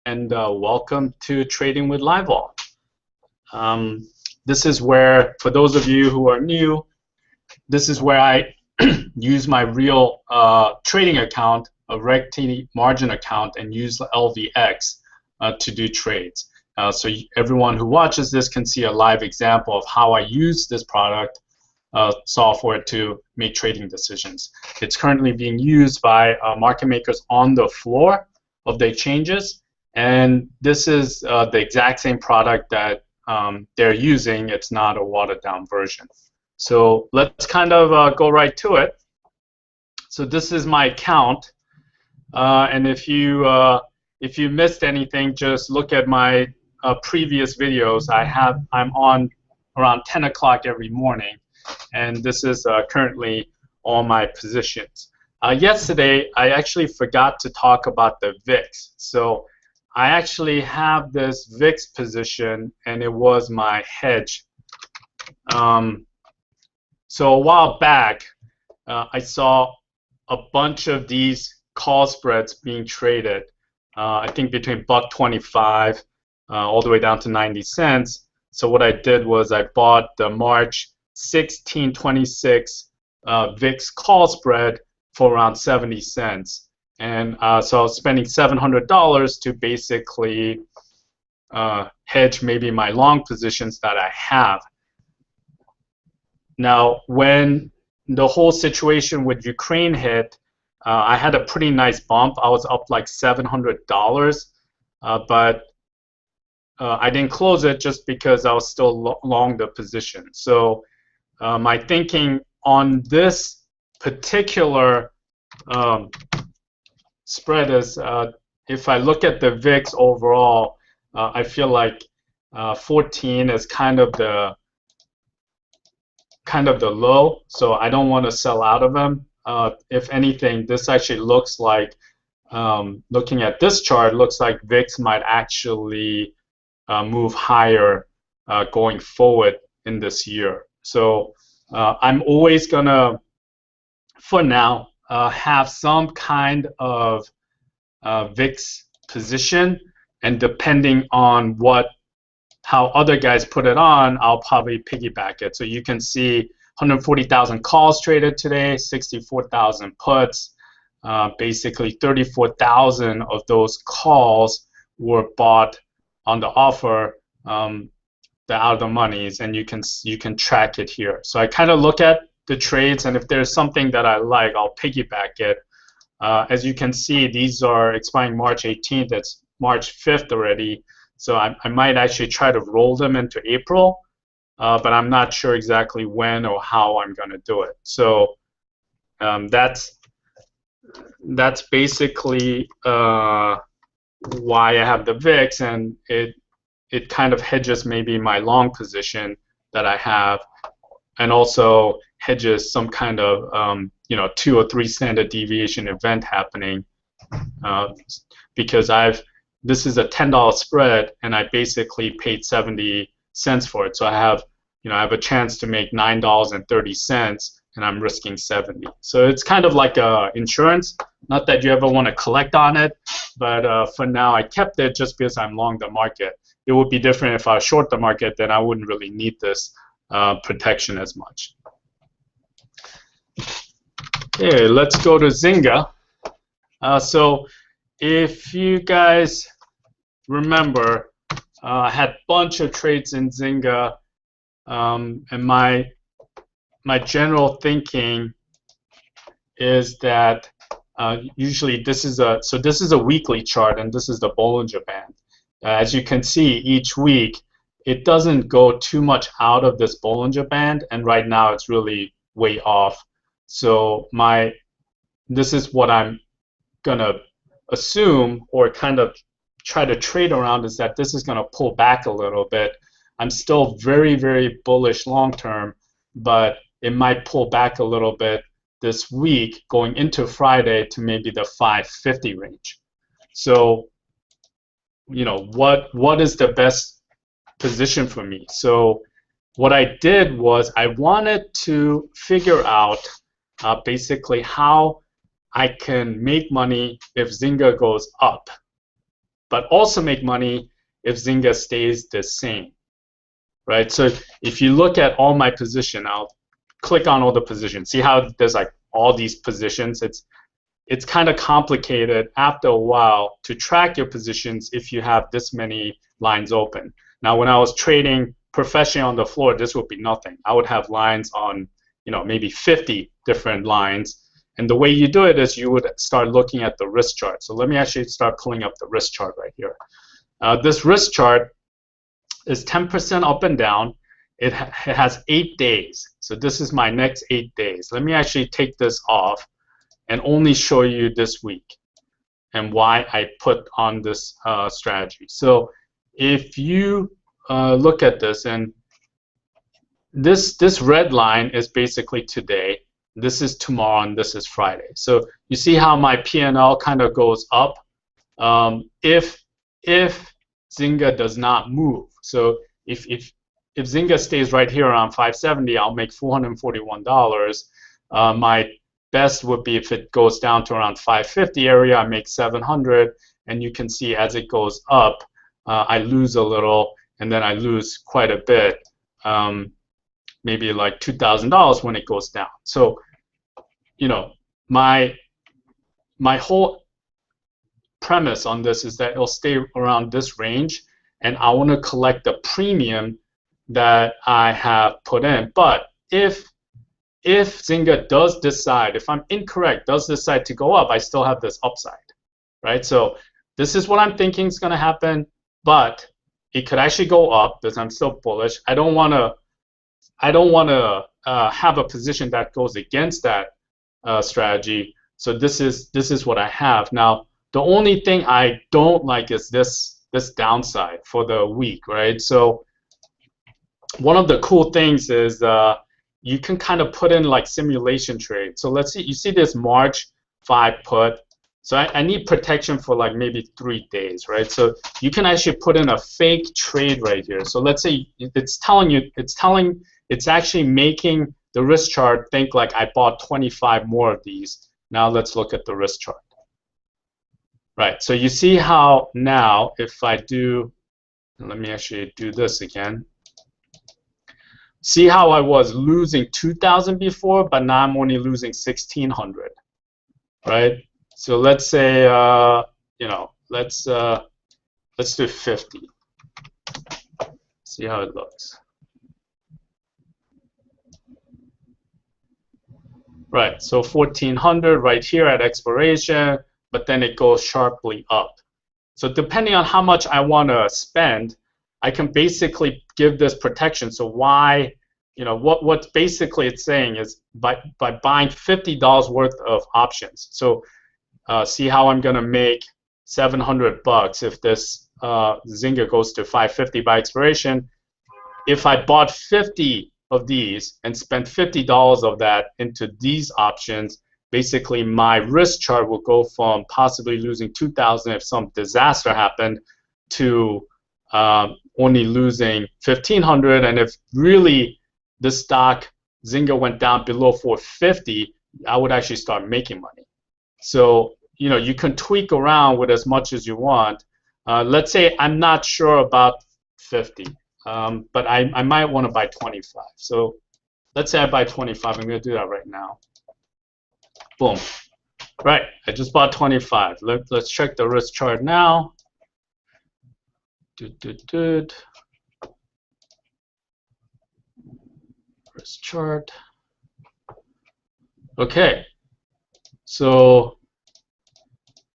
and welcome to Trading with Livevol. This is where, for those of you who are new, this is where I use my real trading account, a Reg T margin account, and use LVX to do trades. So everyone who watches this can see a live example of how I use this product software to make trading decisions. It's currently being used by market makers on the floor of the exchanges, and this is the exact same product that they're using. It's not a watered down version. So let's kind of go right to it. So this is my account, and if you missed anything, just look at my previous videos. I'm on around 10 o'clock every morning, and this is currently all my positions. Yesterday, I actually forgot to talk about the VIX. So I actually have this VIX position, and it was my hedge. So a while back, I saw a bunch of these call spreads being traded. I think between $1.25 all the way down to 90 cents. So what I did was I bought the March 1626 VIX call spread for around 70 cents. And so I was spending $700 to basically hedge maybe my long positions that I have. Now, when the whole situation with Ukraine hit, I had a pretty nice bump. I was up like $700, but I didn't close it just because I was still long the position. So my thinking on this particular spread is, if I look at the VIX overall, I feel like 14 is kind of the low. So I don't want to sell out of them. If anything, this actually looks like, looking at this chart, looks like VIX might actually move higher going forward in this year. So I'm always gonna, for now, have some kind of VIX position, and depending on how other guys put it on, I'll probably piggyback it. So you can see 140,000 calls traded today, 64,000 puts. Basically 34,000 of those calls were bought on the offer, the out of the monies, and you can track it here. So I kind of look at the trades, and if there's something that I like, I'll piggyback it. As you can see, these are expiring March 18th. That's March 5th already. So I might actually try to roll them into April, but I'm not sure exactly when or how I'm going to do it. So that's basically why I have the VIX, and it kind of hedges maybe my long position that I have, and also hedges some kind of 2 or 3 standard deviation event happening, because this is a $10 spread, and I basically paid 70 cents for it. So I have a chance to make $9.30, and I'm risking 70. So it's kind of like insurance. Not that you ever want to collect on it, but for now I kept it just because I'm long the market. It would be different if I was short the market, then I wouldn't really need this protection as much. Okay, let's go to ZNGA. So if you guys remember, I had a bunch of trades in ZNGA, and my general thinking is that usually this is a weekly chart, and this is the Bollinger Band. As you can see, each week it doesn't go too much out of this Bollinger Band, and right now it's really way off. So this is what I'm gonna assume, or kind of try to trade around, is that this is gonna pull back a little bit. I'm still very, very bullish long term, but it might pull back a little bit this week going into Friday to maybe the 550 range. So what is the best position for me? So what I did was I wanted to figure out basically how I can make money if ZNGA goes up. but also make money if Zynga stays the same, right? So if you look at all my position, I'll click on all the positions. See how there's like all these positions? It's kind of complicated after a while to track your positions if you have this many lines open. Now, when I was trading professionally on the floor, this would be nothing. I would have lines on, maybe 50 different lines. And the way you do it is you would start looking at the risk chart. So let me actually start pulling up the risk chart right here. This risk chart is 10% up and down. It has 8 days. So this is my next 8 days. Let me actually take this off and only show you this week and why I put on this strategy. So if you look at this, and this red line is basically today, this is tomorrow, and this is Friday. So you see how my P&L kind of goes up if Zynga does not move. So if Zynga stays right here around 570, I'll make $441. My best would be if it goes down to around 550 area, I make 700, and you can see as it goes up, I lose a little, and then I lose quite a bit, maybe like $2,000 when it goes down. So, my whole premise on this is that it'll stay around this range, and I want to collect the premium that I have put in. But if Zynga does decide, if I'm incorrect, does decide to go up, I still have this upside, right? So this is what I'm thinking is going to happen, but it could actually go up because I'm still bullish. I don't want to have a position that goes against that strategy. So this is what I have now. The only thing I don't like is this downside for the week, right? So one of the cool things is you can kind of put in like simulation trade. So let's see, you see this March 5 put. So I need protection for like maybe 3 days, right? So you can actually put in a fake trade right here. So let's say it's actually making the risk chart think like I bought 25 more of these. Now let's look at the risk chart. Right, so you see how now if I do, let me actually do this again. See how I was losing 2,000 before, but now I'm only losing 1,600, right? So let's say, let's do 50. See how it looks. Right, so 1,400 right here at expiration, but then it goes sharply up. So depending on how much I want to spend, I can basically give this protection. So why, what basically it's saying is by buying $50 worth of options. So see how I'm going to make $700 if this Zynga goes to 550 by expiration. If I bought 50 of these and spent $50 of that into these options, basically my risk chart will go from possibly losing 2,000 if some disaster happened to only losing 1,500, and if really the stock Zynga went down below 450, I would actually start making money. So you can tweak around with as much as you want. Let's say I'm not sure about 50, but I might want to buy 25. So let's say I buy 25. I'm going to do that right now. Boom. Right, I just bought 25. Let's check the risk chart now. Risk chart. Okay, so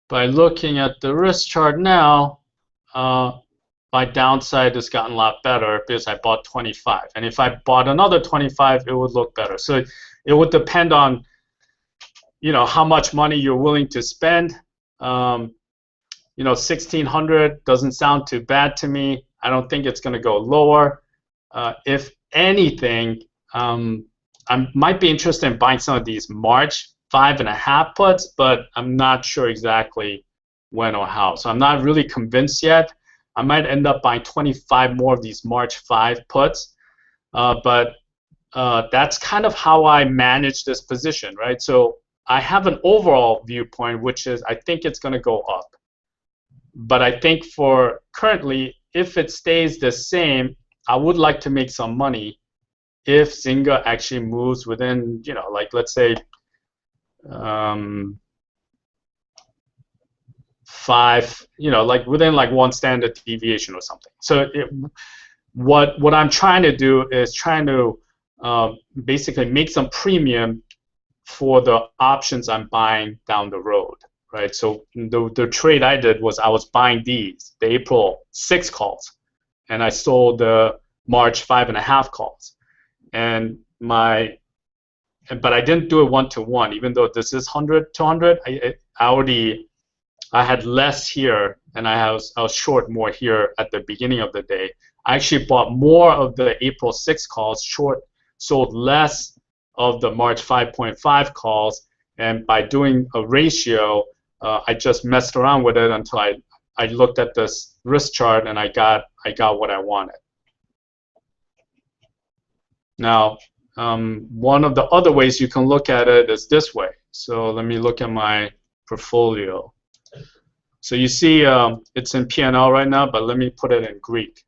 by looking at the risk chart now, my downside has gotten a lot better because I bought 25. And if I bought another 25, it would look better. So it would depend on how much money you're willing to spend. 1,600 doesn't sound too bad to me. I don't think it's going to go lower. If anything, I might be interested in buying some of these March 5.5 puts, but I'm not sure exactly when or how. So I'm not really convinced yet. I might end up buying 25 more of these March 5 puts, but that's kind of how I manage this position, right? So I have an overall viewpoint, which is I think it's going to go up. But I think for currently, if it stays the same, I would like to make some money if ZNGA actually moves within, like let's say 5, like within like 1 standard deviation or something. So what I'm trying to do is trying to basically make some premium for the options I'm buying down the road, right? So the trade I did was I was buying the April 6 calls, and I sold the March 5.5 calls, but I didn't do it 1-to-1, even though this is 100 to 100. I had less here, and I was short more here at the beginning of the day. I actually bought more of the April 6 calls, sold less of the March 5.5 calls, and by doing a ratio, I just messed around with it until I looked at this risk chart and I got what I wanted. Now, one of the other ways you can look at it is this way. So let me look at my portfolio. So you see it's in P&L right now, but let me put it in Greek.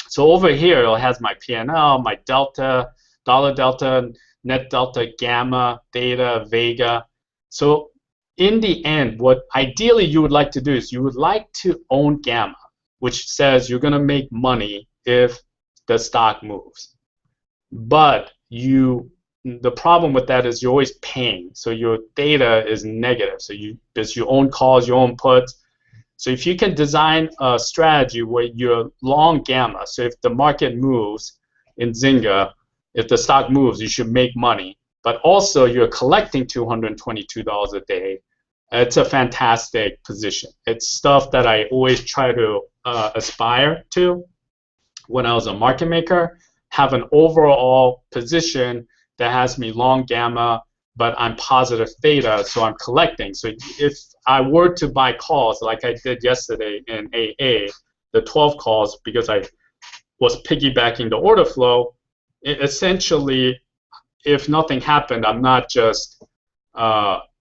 So over here, it has my P&L, my delta, dollar delta, net delta, gamma, theta, vega. So in the end, what ideally you would like to do is you would like to own gamma, which says you're going to make money if the stock moves. But the problem with that is you're always paying. So your theta is negative. So because you own calls, you own puts. So if you can design a strategy where you're long gamma, so if the market moves in ZNGA, if the stock moves, you should make money. But also you're collecting $222 a day. It's a fantastic position. It's stuff that I always try to aspire to when I was a market maker. Have an overall position that has me long gamma, but I'm positive theta, so I'm collecting. So if I were to buy calls like I did yesterday in AA, the 12 calls, because I was piggybacking the order flow, essentially, if nothing happened, I'm not just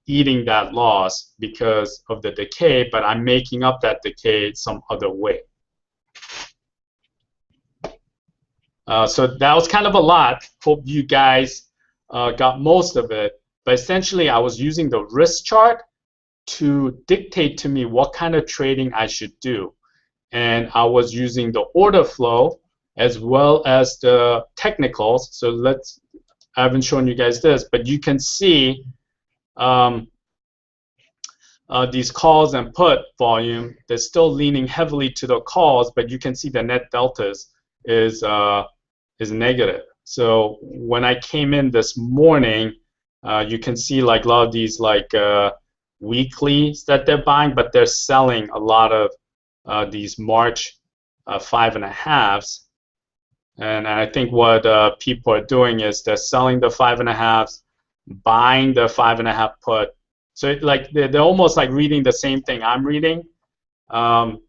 eating that loss because of the decay, but I'm making up that decay some other way. So that was kind of a lot. Hope you guys got most of it. But essentially, I was using the risk chart to dictate to me what kind of trading I should do. And I was using the order flow as well as the technicals. So I haven't shown you guys this, but you can see these calls and put volume. They're still leaning heavily to the calls, but you can see the net deltas is negative. So when I came in this morning, you can see like a lot of these like weeklies that they're buying, but they're selling a lot of these March 5.5s. And I think what people are doing is they're selling the 5.5s, buying the 5.5 put. So like they're almost like reading the same thing I'm reading, and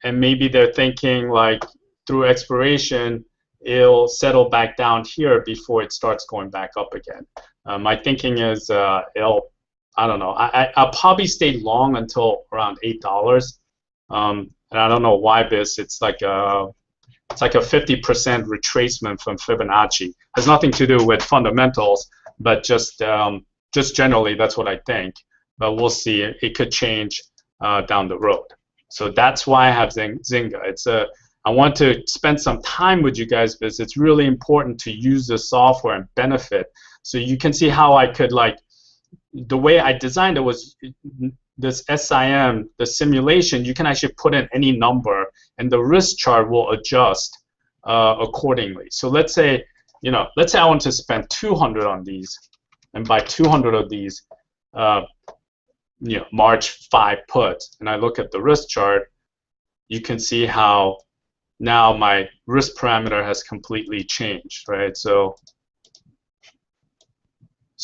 maybe they're thinking like through expiration it'll settle back down here before it starts going back up again. My thinking is I don't know. I'll probably stay long until around $8. And I don't know why this. It's like a 50% retracement from Fibonacci. It has nothing to do with fundamentals, but just generally that's what I think. But we'll see. It could change down the road. So that's why I have ZNGA. I want to spend some time with you guys because it's really important to use the software and benefit. So you can see how I could the way I designed it was this SIM, the simulation, you can actually put in any number and the risk chart will adjust accordingly. So let's say I want to spend 200 on these and buy 200 of these March 5 puts, and I look at the risk chart, you can see how now my risk parameter has completely changed, right? So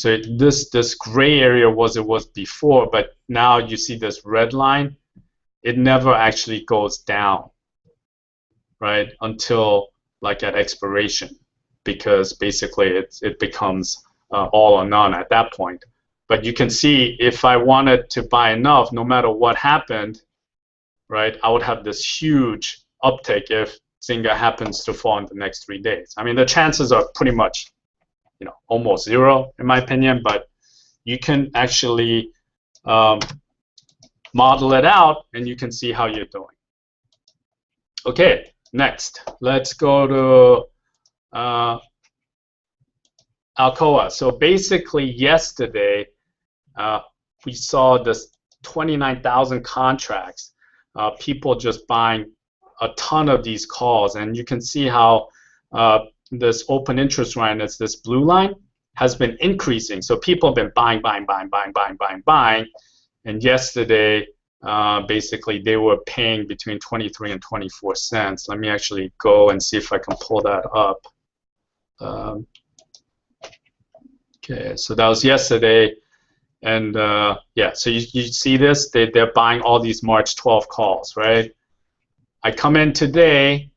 this gray area was before, but now you see this red line, it never actually goes down, right, until like at expiration, because basically it becomes all or none at that point. But you can see if I wanted to buy enough, no matter what happened, right, I would have this huge uptick if ZNGA happens to fall in the next 3 days. I mean, the chances are pretty much, almost zero in my opinion, but you can actually model it out and you can see how you're doing. Okay, next, let's go to Alcoa. So basically yesterday, we saw this 29,000 contracts, people just buying a ton of these calls, and you can see how this open interest line, it's this blue line, has been increasing. So people have been buying, and yesterday, basically they were paying between 23 and 24 cents. Let me actually go and see if I can pull that up. Okay, so that was yesterday. And yeah, so you see this, they're buying all these March 12 calls, right? I come in today,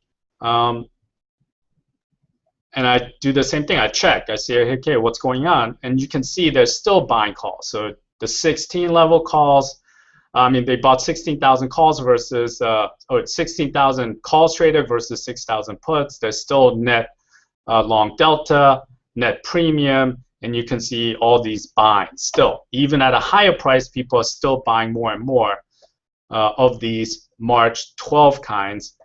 and I do the same thing. I check. I say, okay, what's going on? And you can see they're still buying calls. So the 16 level calls, I mean, they bought 16,000 calls versus, it's 16,000 calls traded versus 6,000 puts. There's still net long delta, net premium, and you can see all these buying still. Even at a higher price, people are still buying more and more of these March 12 kinds.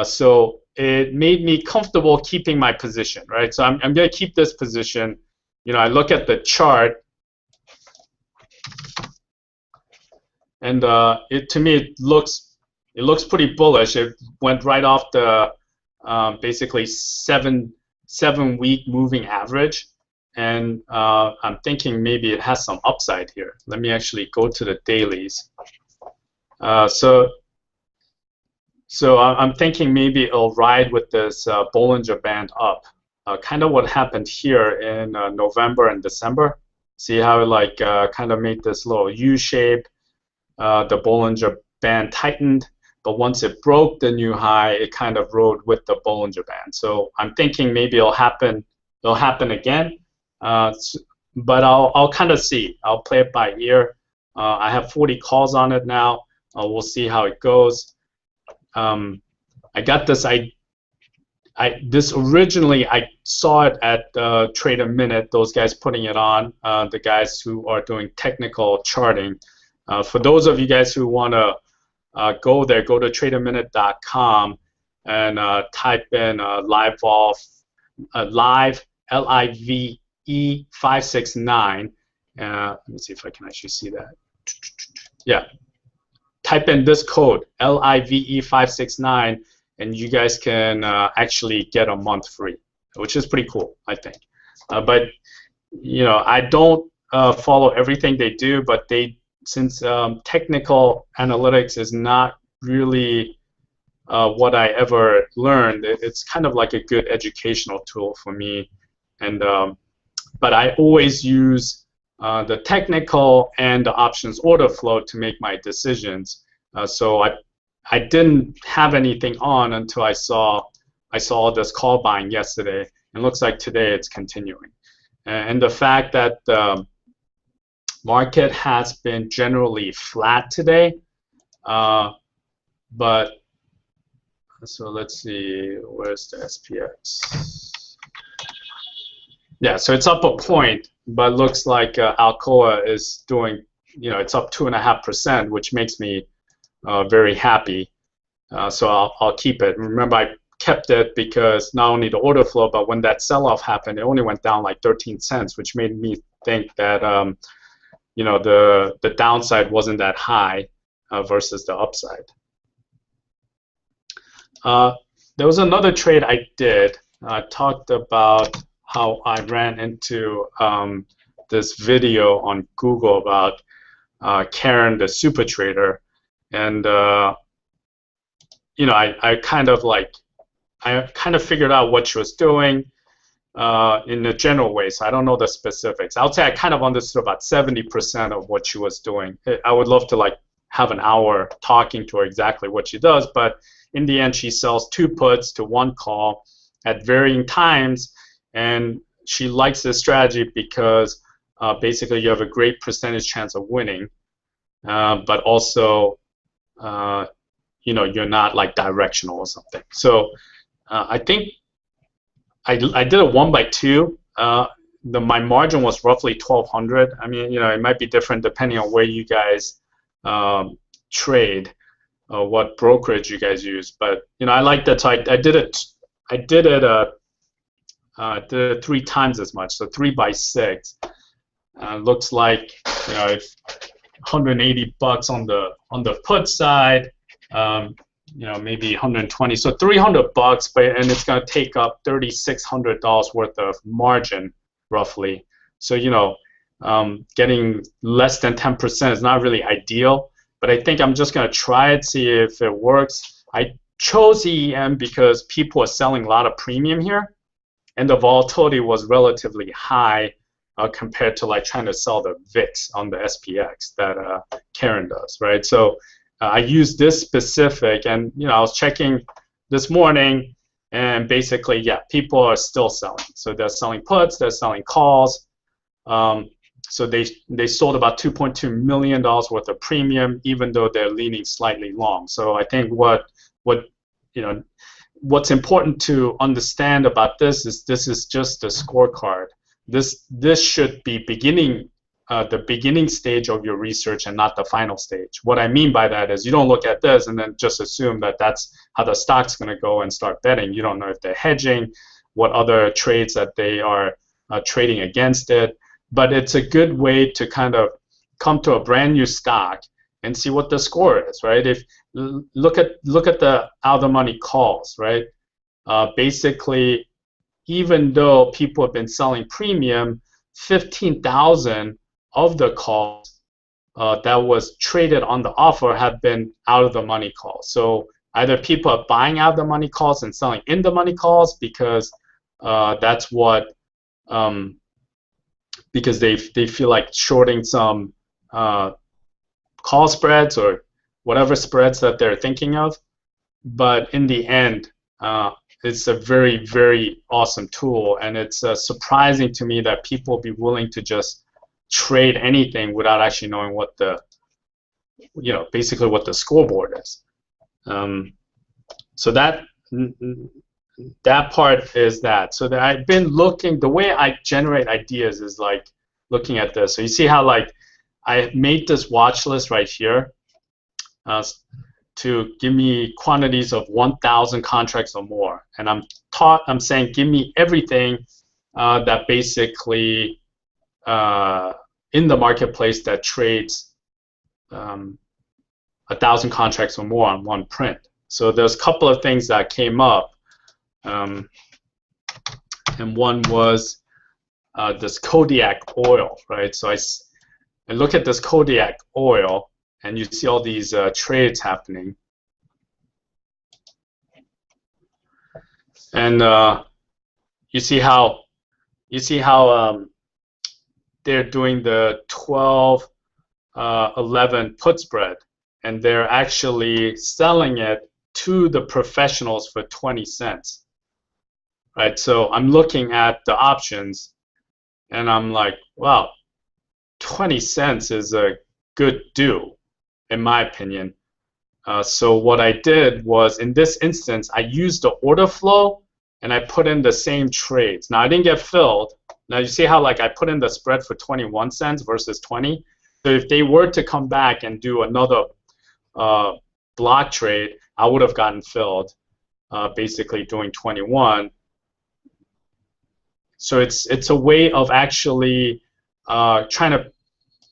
So it made me comfortable keeping my position, right? So I'm going to keep this position. I look at the chart, and to me it looks pretty bullish. It went right off the basically seven-week moving average, and I'm thinking maybe it has some upside here. Let me actually go to the dailies. So I'm thinking maybe it'll ride with this Bollinger Band up. Kind of what happened here in November and December. See how it kind of made this little U shape. The Bollinger Band tightened, but once it broke the new high, it kind of rode with the Bollinger Band. So I'm thinking maybe it'll happen again. But I'll kind of see. I'll play it by ear. I have 40 calls on it now. We'll see how it goes. I got this. This originally I saw it at Trade a Minute. Those guys putting it on. The guys who are doing technical charting. For those of you guys who want to go there, go to tradeaminute.com and type in Livevol, live LIVE 569. Let me see if I can actually see that. Yeah. Type in this code, LIVE 569, and you guys can actually get a month free, which is pretty cool, I think. But I don't follow everything they do, but since technical analytics is not really what I ever learned, it's kind of like a good educational tool for me. And but I always use the technical and the options order flow to make my decisions. So I didn't have anything on until I saw this call buying yesterday, and looks like today it's continuing. And the fact that the market has been generally flat today, but so let's see, where's the SPX? Yeah, so it's up a point, but looks like Alcoa is doing, it's up 2.5%, which makes me very happy. So I'll keep it. Remember, I kept it because not only the order flow, but when that sell-off happened, it only went down like 13 cents, which made me think that the downside wasn't that high versus the upside. There was another trade I did. I talked about how I ran into this video on Google about Karen, the super trader, and I kind of figured out what she was doing in a general way. So I don't know the specifics. I would say I kind of understood about 70% of what she was doing. I would love to have an hour talking to her exactly what she does, but in the end, she sells 2 puts to 1 call at varying times. And she likes this strategy because basically you have a great percentage chance of winning, but also you're not like directional or something. So I think I did a 1/2. My margin was roughly 1,200. I mean, it might be different depending on where you guys trade, what brokerage you guys use. But I like that. So I did it. I did it 3 times as much. So 3/6. Looks like if 180 bucks on the put side. Maybe 120, so 300 bucks, and it's going to take up $3,600 worth of margin, roughly. So, getting less than 10% is not really ideal, but I think I'm just going to try it, see if it works. I chose EEM because people are selling a lot of premium here, and the volatility was relatively high compared to like trying to sell the VIX on the SPX that Karen does, right? So I used this specific, and I was checking this morning, and basically, yeah, people are still selling. So they're selling puts, they're selling calls. So they sold about $2.2 million worth of premium, even though they're leaning slightly long. So I think what's important to understand about this is just a scorecard. This should be the beginning stage of your research and not the final stage. What I mean by that is you don't look at this and then just assume that that's how the stock's going to go and start betting. You don't know if they're hedging, what other trades that they are trading against it. But it's a good way to kind of come to a brand new stock and see what the score is, right? If look at the out of the money calls, right? Basically, even though people have been selling premium, 15,000 of the calls that was traded on the offer have been out of the money calls. So either people are buying out of the money calls and selling in the money calls because that's what because they feel like shorting some call spreads or whatever spreads that they're thinking of. But in the end, it's a very, very awesome tool, and it's surprising to me that people be willing to just trade anything without actually knowing what the, basically what the scoreboard is. So that part is that. So that I've been looking, the way I generate ideas is like looking at this. So you see how like I made this watch list right here to give me quantities of 1,000 contracts or more, and I'm saying give me everything that basically in the marketplace that trades 1,000 contracts or more on one print. So there's a couple of things that came up, and one was this Kodiak oil, right? So I look at this Kodiak oil, and you see all these trades happening, and you see how they're doing the 12-11 put spread, and they're actually selling it to the professionals for 20 cents, right? So I'm looking at the options, and I'm like, wow, 20 cents is a good do, in my opinion. So what I did was, in this instance, I used the order flow and I put in the same trades. Now I didn't get filled. Now you see how like I put in the spread for 21 cents versus 20. So if they were to come back and do another block trade, I would have gotten filled, basically doing 21. So it's a way of actually trying to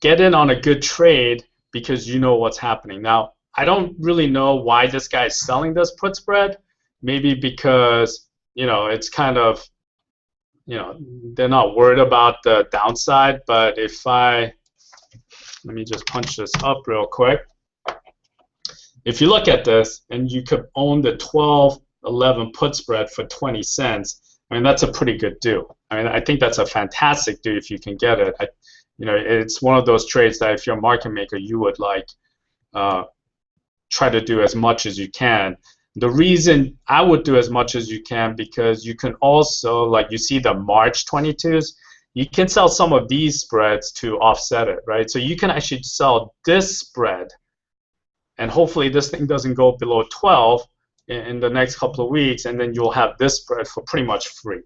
get in on a good trade because you know what's happening. Now, I don't really know why this guy is selling this put spread. Maybe because, it's kind of, they're not worried about the downside. But if let me just punch this up real quick. If you look at this and you could own the 12-11 put spread for 20 cents, I mean, that's a pretty good do. I mean, I think that's a fantastic do if you can get it. It's one of those trades that if you're a market maker, you would like try to do as much as you can. The reason I would do as much as you can because you can also, like you see the March 22s, you can sell some of these spreads to offset it, right? So you can actually sell this spread and hopefully this thing doesn't go below 12 in the next couple of weeks, and then you'll have this spread for pretty much free.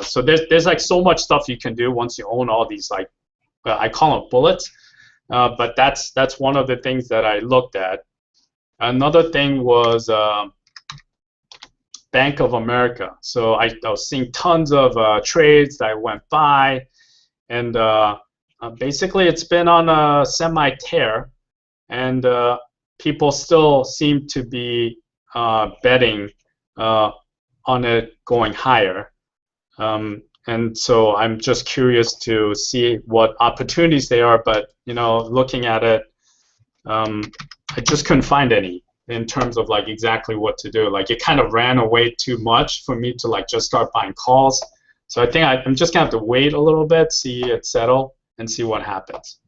So there's like so much stuff you can do once you own all these, like I call them bullets, but that's one of the things that I looked at. Another thing was Bank of America. So I was seeing tons of trades that I went by, and basically it's been on a semi-tear, and people still seem to be betting on it going higher. And so I'm just curious to see what opportunities they are, but looking at it, I just couldn't find any in terms of like exactly what to do. Like it kind of ran away too much for me to like just start buying calls. So I think I'm just gonna have to wait a little bit, see it settle, and see what happens.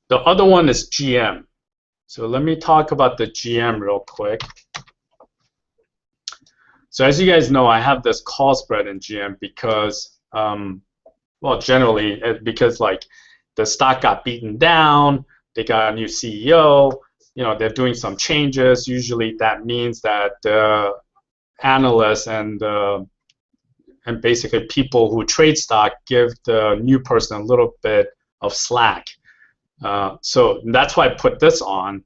The other one is GM. So let me talk about the GM real quick. So as you guys know, I have this call spread in GM because, well, generally because like the stock got beaten down, they got a new CEO, they're doing some changes. Usually that means that analysts and basically people who trade stock give the new person a little bit of slack. So that's why I put this on.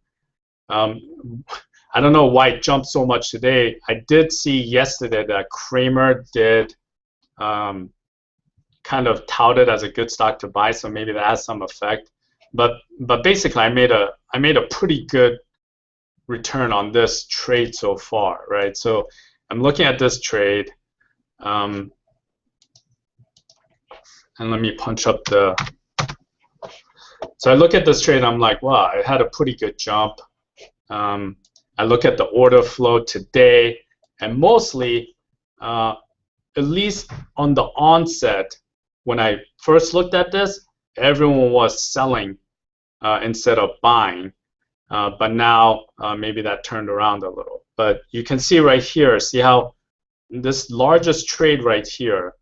I don't know why it jumped so much today. I did see yesterday that Kramer did kind of tout it as a good stock to buy, so maybe that has some effect. But basically, I made a pretty good return on this trade so far, right? So I'm looking at this trade, and let me punch up the. So I look at this trade, I'm like, wow, it had a pretty good jump. I look at the order flow today, and mostly, at least on the onset, when I first looked at this, everyone was selling instead of buying. But now, maybe that turned around a little. But you can see right here, see how this largest trade right here,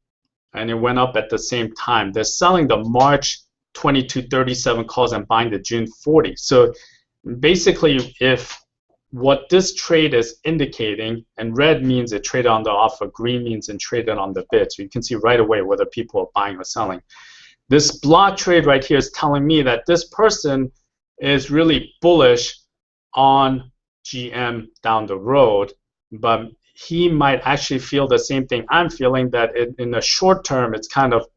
and it went up at the same time. They're selling the March 2237 calls and buying the June 40. So basically, if what this trade is indicating, and red means it traded on the offer, green means it traded on the bid. So you can see right away whether people are buying or selling. This block trade right here is telling me that this person is really bullish on GM down the road, but he might actually feel the same thing I'm feeling, that in the short term it's kind of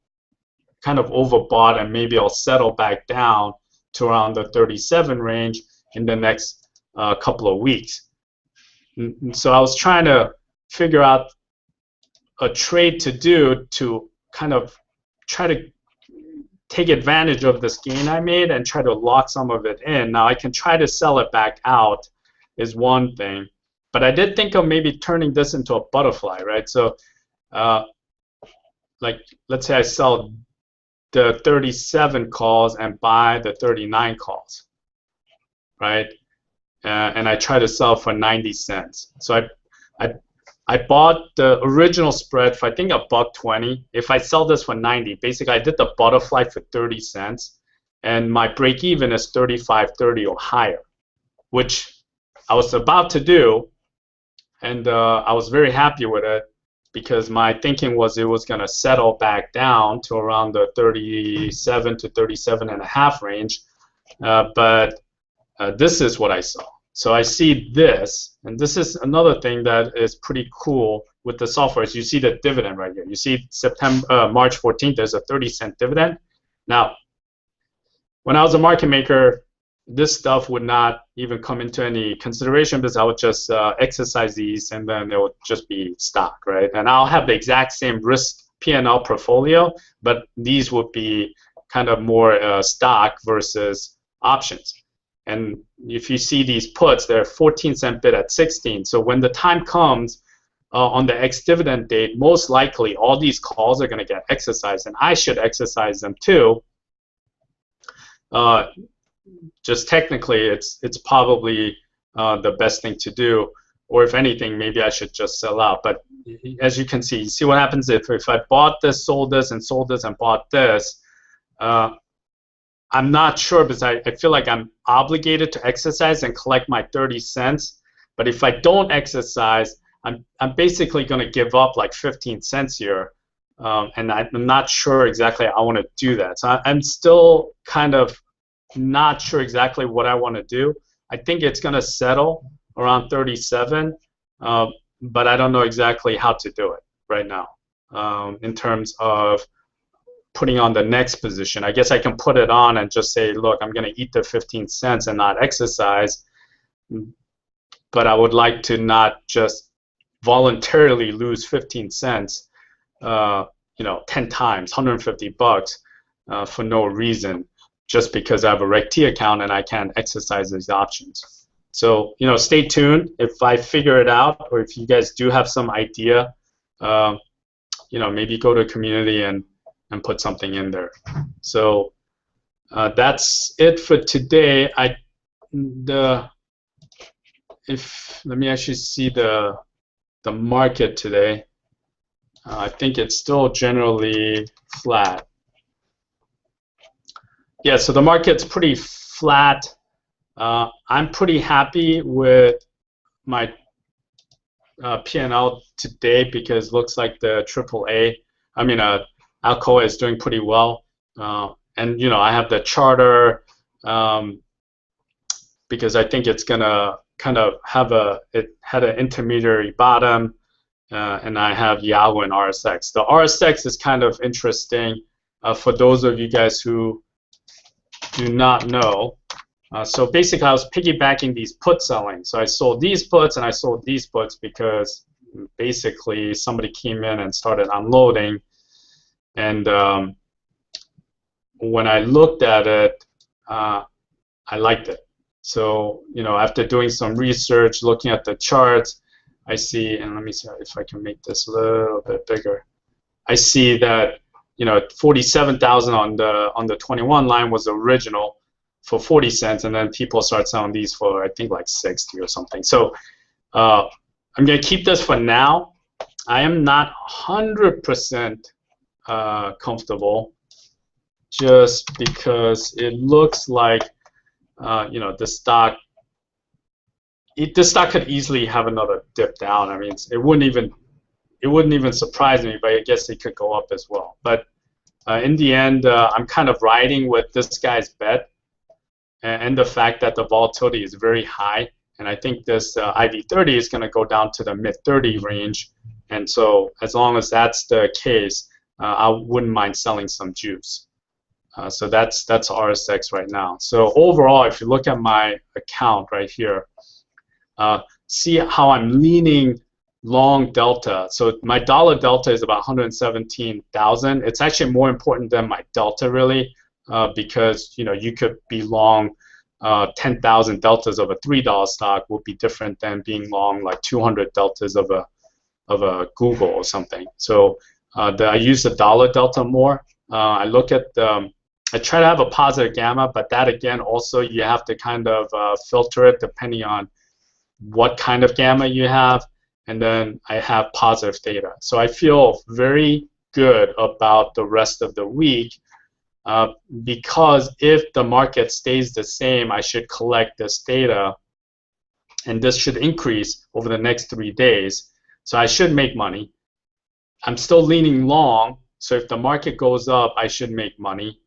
overbought, and maybe I'll settle back down to around the 37 range in the next couple of weeks. And so I was trying to figure out a trade to do to kind of try to take advantage of this gain I made and try to lock some of it in. Now I can try to sell it back out is one thing, but I did think of maybe turning this into a butterfly, right? So like let's say I sell the 37 calls and buy the 39 calls, right? And I try to sell for 90 cents. So I bought the original spread for I think $1.20. If I sell this for 90, basically I did the butterfly for 30 cents, and my break even is 35.30 or higher, which I was about to do, and I was very happy with it because my thinking was it was going to settle back down to around the 37 to 37.5 range, but this is what I saw. So I see this, and this is another thing that is pretty cool with the software. Is you see the dividend right here. You see March 14th, there's a 30-cent dividend. Now, when I was a market maker, this stuff would not even come into any consideration because I would just exercise these, and then it would just be stock, right? And I'll have the exact same risk P&L portfolio, but these would be kind of more stock versus options. And if you see these puts, they're 14-cent bid at 16. So when the time comes on the ex-dividend date, most likely all these calls are going to get exercised, and I should exercise them too. Just technically, it's probably the best thing to do. or if anything, maybe I should just sell out. But as you can see what happens if I bought this, sold this, and sold this, and bought this. I'm not sure because I feel like I'm obligated to exercise and collect my 30 cents. But if I don't exercise, I'm basically going to give up like 15 cents here. And I'm not sure exactly I want to do that. So I'm still kind of not sure exactly what I want to do. I think it's going to settle around 37, but I don't know exactly how to do it right now in terms of putting on the next position. I guess I can put it on and just say, look, I'm going to eat the 15 cents and not exercise, but I would like to not just voluntarily lose 15 cents, 10 times, 150 bucks for no reason, just because I have a Reg T account and I can't exercise these options. So, stay tuned. If I figure it out, or if you guys do have some idea, maybe go to Community and put something in there. So that's it for today. Let me actually see the market today. I think it's still generally flat. Yeah, so the market's pretty flat. I'm pretty happy with my P&L today because it looks like the Alcoa is doing pretty well. And I have the charter because I think it's gonna kind of it had an intermediary bottom, and I have Yahoo and RSX. The RSX is kind of interesting for those of you guys who do not know. So basically, I was piggybacking these put selling. So I sold these puts and I sold these puts because basically somebody came in and started unloading. And when I looked at it, I liked it. So after doing some research, looking at the charts, I see, and let me see if I can make this a little bit bigger. I see that 47,000 on the 21 line was original for 40 cents, and then people start selling these for I think like 60 or something. So I'm gonna keep this for now. I am not 100% comfortable, just because it looks like the stock could easily have another dip down. I mean, it wouldn't even surprise me, but I guess it could go up as well. But in the end, I'm kind of riding with this guy's bet and the fact that the volatility is very high, and I think this IV30 is going to go down to the mid-30 range, and so as long as that's the case, I wouldn't mind selling some juice. So that's RSX right now. So overall, if you look at my account right here, see how I'm leaning long delta. So my dollar delta is about 117,000. It's actually more important than my delta really, because you could be long 10,000 deltas of a $3 stock will be different than being long like 200 deltas of a Google or something. So I use the dollar delta more. I look at I try to have a positive gamma, but that again also you have to kind of filter it depending on what kind of gamma you have, and then I have positive theta. So I feel very good about the rest of the week because if the market stays the same, I should collect this theta, and this should increase over the next 3 days. So I should make money. I'm still leaning long, so if the market goes up, I should make money.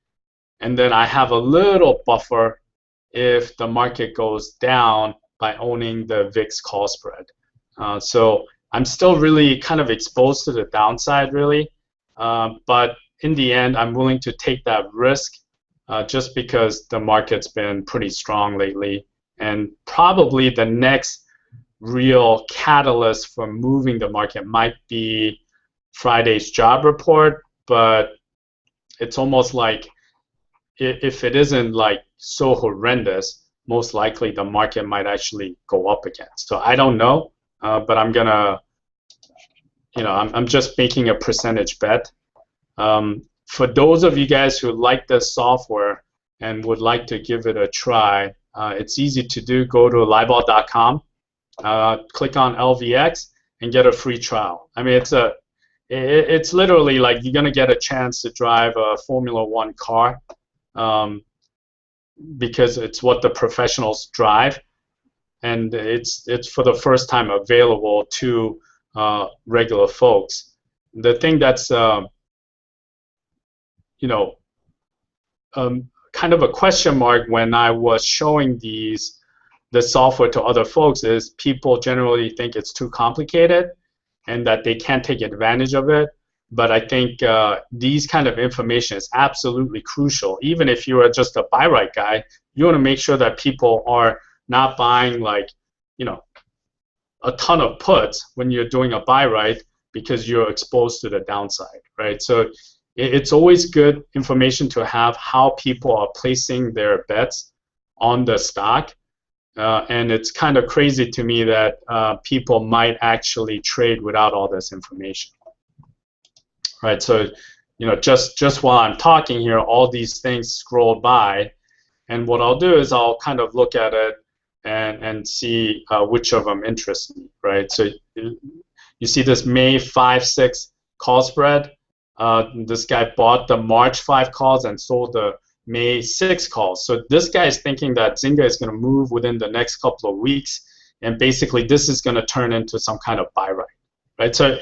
And then I have a little buffer if the market goes down by owning the VIX call spread. So I'm still really kind of exposed to the downside, really. But in the end, I'm willing to take that risk just because the market's been pretty strong lately. And probably the next real catalyst for moving the market might be Friday's job report, but it's almost like if it isn't like so horrendous, most likely the market might actually go up again. So I don't know, but I'm gonna, I'm just making a percentage bet. For those of you guys who like this software and would like to give it a try, it's easy to do. Go to livevol.com click on LVX and get a free trial. I mean, it's literally like you're gonna get a chance to drive a Formula One car, because it's what the professionals drive, and it's for the first time available to regular folks. The thing that's you know, kind of a question mark when I was showing the software to other folks is people generally think it's too complicated and that they can't take advantage of it. But I think these kind of information is absolutely crucial. Even if you are just a buy right guy, you want to make sure that people are not buying like, you know, a ton of puts when you're doing a buy right, because you're exposed to the downside, right? So it's always good information to have how people are placing their bets on the stock. And it's kind of crazy to me that people might actually trade without all this information. Right, so you know, just while I'm talking here, all these things scroll by, and what I'll do is I'll kind of look at it and see which of them interest me, right? So you see this May 5-6 call spread. This guy bought the March 5 calls and sold the May 6 calls. So this guy is thinking that ZNGA is going to move within the next couple of weeks, and basically this is going to turn into some kind of buy right? So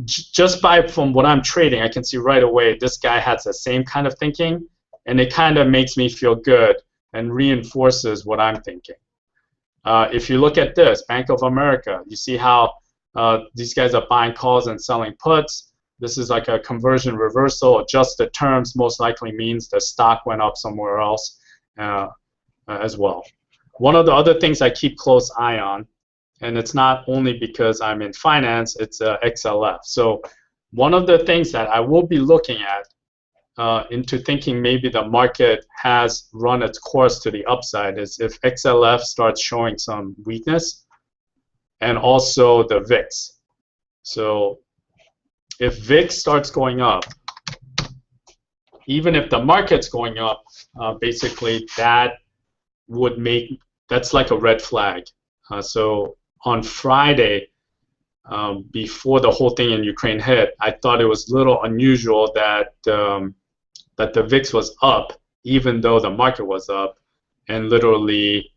just from what I'm trading, I can see right away this guy has the same kind of thinking, and it kind of makes me feel good and reinforces what I'm thinking. If you look at this, Bank of America, you see how these guys are buying calls and selling puts. This is like a conversion reversal. Adjusted terms most likely means the stock went up somewhere else as well. One of the other things I keep close eye on, and it's not only because I'm in finance, it's XLF. So one of the things that I will be looking at into thinking maybe the market has run its course to the upside is if XLF starts showing some weakness, and also the VIX. So if VIX starts going up, even if the market's going up, basically that's like a red flag. So on Friday, before the whole thing in Ukraine hit, I thought it was a little unusual that that the VIX was up, even though the market was up, and literally,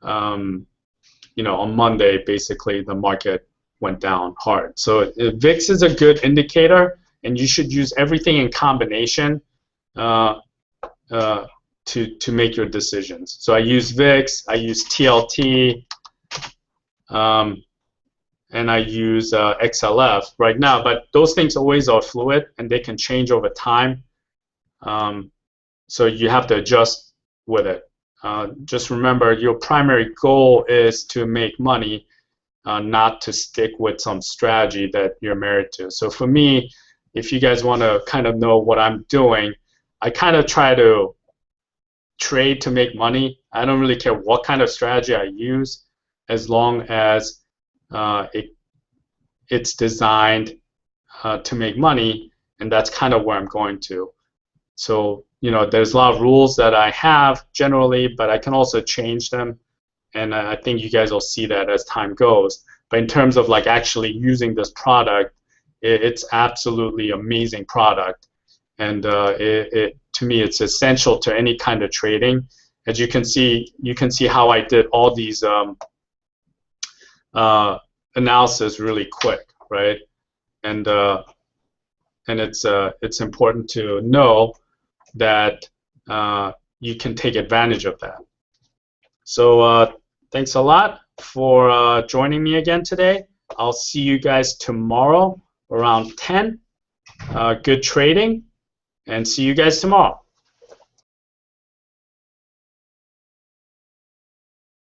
you know, on Monday, basically the market went down hard. So VIX is a good indicator, and you should use everything in combination to make your decisions. So I use VIX, I use TLT. And I use XLF right now, but those things always are fluid and they can change over time. So you have to adjust with it. Just remember, your primary goal is to make money, not to stick with some strategy that you're married to. So for me, if you guys want to kind of know what I'm doing, I kind of try to trade to make money. I don't really care what kind of strategy I use, as long as it's designed to make money, and that's kind of where I'm going to. So, you know, there's a lot of rules that I have generally, but I can also change them, and I think you guys will see that as time goes. But in terms of like actually using this product, it's absolutely amazing product, and to me, it's essential to any kind of trading. As you can see how I did all these analysis really quick, right? And it's important to know that you can take advantage of that. So thanks a lot for joining me again today. I'll see you guys tomorrow around 10. Good trading, and see you guys tomorrow.